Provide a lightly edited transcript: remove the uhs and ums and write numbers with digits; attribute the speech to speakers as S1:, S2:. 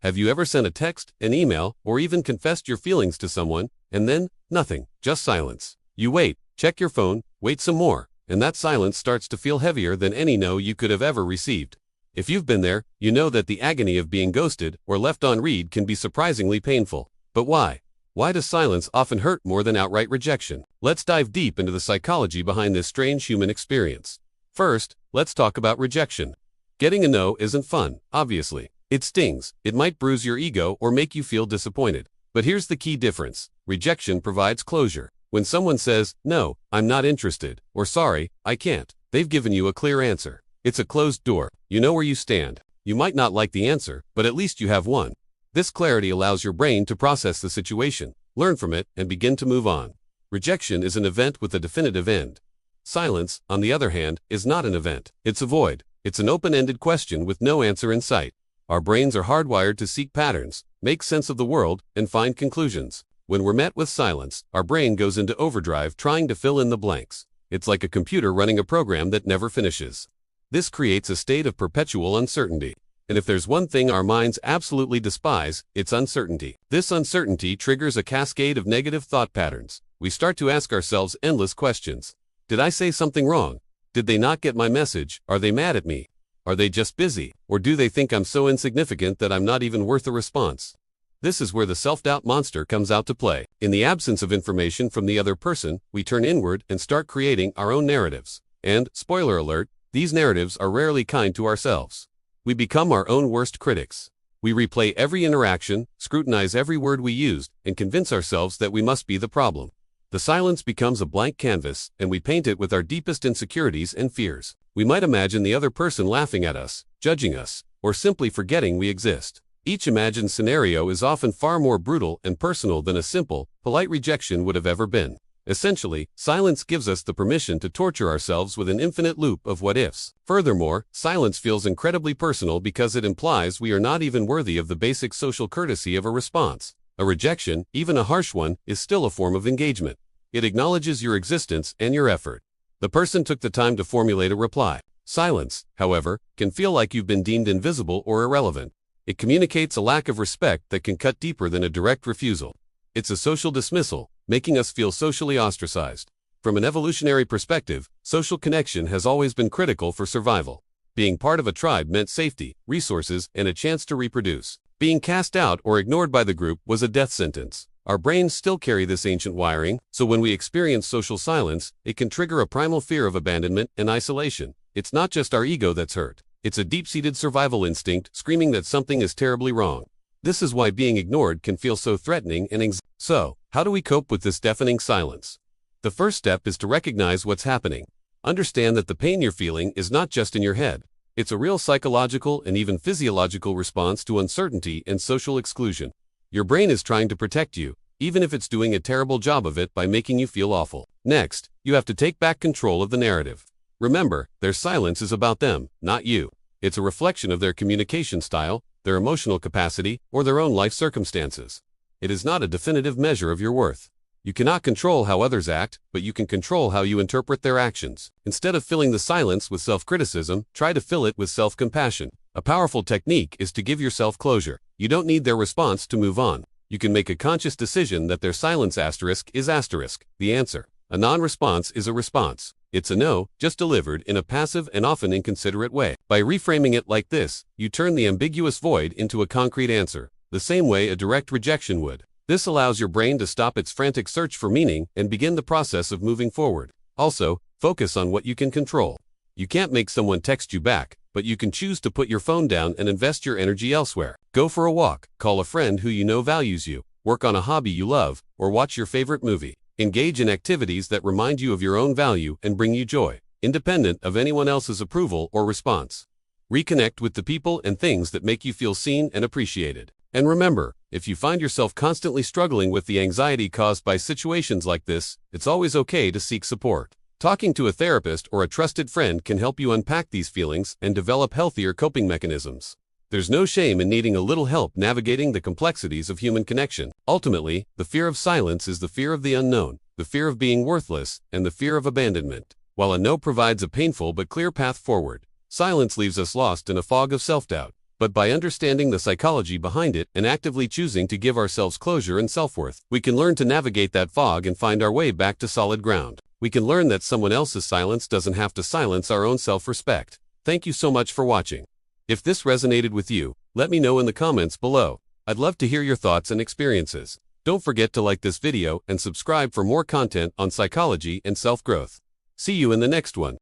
S1: Have you ever sent a text, an email, or even confessed your feelings to someone, and then, nothing, just silence? You wait, check your phone, wait some more, and that silence starts to feel heavier than any no you could have ever received. If you've been there, you know that the agony of being ghosted or left on read can be surprisingly painful. But why? Why does silence often hurt more than outright rejection? Let's dive deep into the psychology behind this strange human experience. First, let's talk about rejection. Getting a no isn't fun, obviously. It stings, it might bruise your ego or make you feel disappointed. But here's the key difference. Rejection provides closure. When someone says, "No, I'm not interested," or "Sorry, I can't," they've given you a clear answer. It's a closed door. You know where you stand. You might not like the answer, but at least you have one. This clarity allows your brain to process the situation, learn from it, and begin to move on. Rejection is an event with a definitive end. Silence, on the other hand, is not an event. It's a void. It's an open-ended question with no answer in sight. Our brains are hardwired to seek patterns, make sense of the world, and find conclusions. When we're met with silence, our brain goes into overdrive trying to fill in the blanks. It's like a computer running a program that never finishes. This creates a state of perpetual uncertainty. And if there's one thing our minds absolutely despise, it's uncertainty. This uncertainty triggers a cascade of negative thought patterns. We start to ask ourselves endless questions. Did I say something wrong? Did they not get my message? Are they mad at me? Are they just busy? Or do they think I'm so insignificant that I'm not even worth a response? This is where the self-doubt monster comes out to play. In the absence of information from the other person, we turn inward and start creating our own narratives. And, spoiler alert, these narratives are rarely kind to ourselves. We become our own worst critics. We replay every interaction, scrutinize every word we used, and convince ourselves that we must be the problem. The silence becomes a blank canvas, and we paint it with our deepest insecurities and fears. We might imagine the other person laughing at us, judging us, or simply forgetting we exist. Each imagined scenario is often far more brutal and personal than a simple, polite rejection would have ever been. Essentially, silence gives us the permission to torture ourselves with an infinite loop of what-ifs. Furthermore, silence feels incredibly personal because it implies we are not even worthy of the basic social courtesy of a response. A rejection, even a harsh one, is still a form of engagement. It acknowledges your existence and your effort. The person took the time to formulate a reply. Silence, however, can feel like you've been deemed invisible or irrelevant. It communicates a lack of respect that can cut deeper than a direct refusal. It's a social dismissal, making us feel socially ostracized. From an evolutionary perspective, social connection has always been critical for survival. Being part of a tribe meant safety, resources, and a chance to reproduce. Being cast out or ignored by the group was a death sentence. Our brains still carry this ancient wiring, so when we experience social silence, it can trigger a primal fear of abandonment and isolation. It's not just our ego that's hurt. It's a deep-seated survival instinct screaming that something is terribly wrong. This is why being ignored can feel so threatening and anxiety. So, how do we cope with this deafening silence? The first step is to recognize what's happening. Understand that the pain you're feeling is not just in your head. It's a real psychological and even physiological response to uncertainty and social exclusion. Your brain is trying to protect you, even if it's doing a terrible job of it by making you feel awful. Next, you have to take back control of the narrative. Remember, their silence is about them, not you. It's a reflection of their communication style, their emotional capacity, or their own life circumstances. It is not a definitive measure of your worth. You cannot control how others act, but you can control how you interpret their actions. Instead of filling the silence with self-criticism, try to fill it with self-compassion. A powerful technique is to give yourself closure. You don't need their response to move on. You can make a conscious decision that their silence is the answer. A non-response is a response. It's a no, just delivered in a passive and often inconsiderate way. By reframing it like this, you turn the ambiguous void into a concrete answer, the same way a direct rejection would. This allows your brain to stop its frantic search for meaning and begin the process of moving forward. Also, focus on what you can control. You can't make someone text you back, but you can choose to put your phone down and invest your energy elsewhere. Go for a walk, call a friend who you know values you, work on a hobby you love, or watch your favorite movie. Engage in activities that remind you of your own value and bring you joy, independent of anyone else's approval or response. Reconnect with the people and things that make you feel seen and appreciated. And remember, if you find yourself constantly struggling with the anxiety caused by situations like this, it's always okay to seek support. Talking to a therapist or a trusted friend can help you unpack these feelings and develop healthier coping mechanisms. There's no shame in needing a little help navigating the complexities of human connection. Ultimately, the fear of silence is the fear of the unknown, the fear of being worthless, and the fear of abandonment. While a no provides a painful but clear path forward, silence leaves us lost in a fog of self-doubt. But by understanding the psychology behind it and actively choosing to give ourselves closure and self-worth, we can learn to navigate that fog and find our way back to solid ground. We can learn that someone else's silence doesn't have to silence our own self-respect. Thank you so much for watching. If this resonated with you, let me know in the comments below. I'd love to hear your thoughts and experiences. Don't forget to like this video and subscribe for more content on psychology and self-growth. See you in the next one.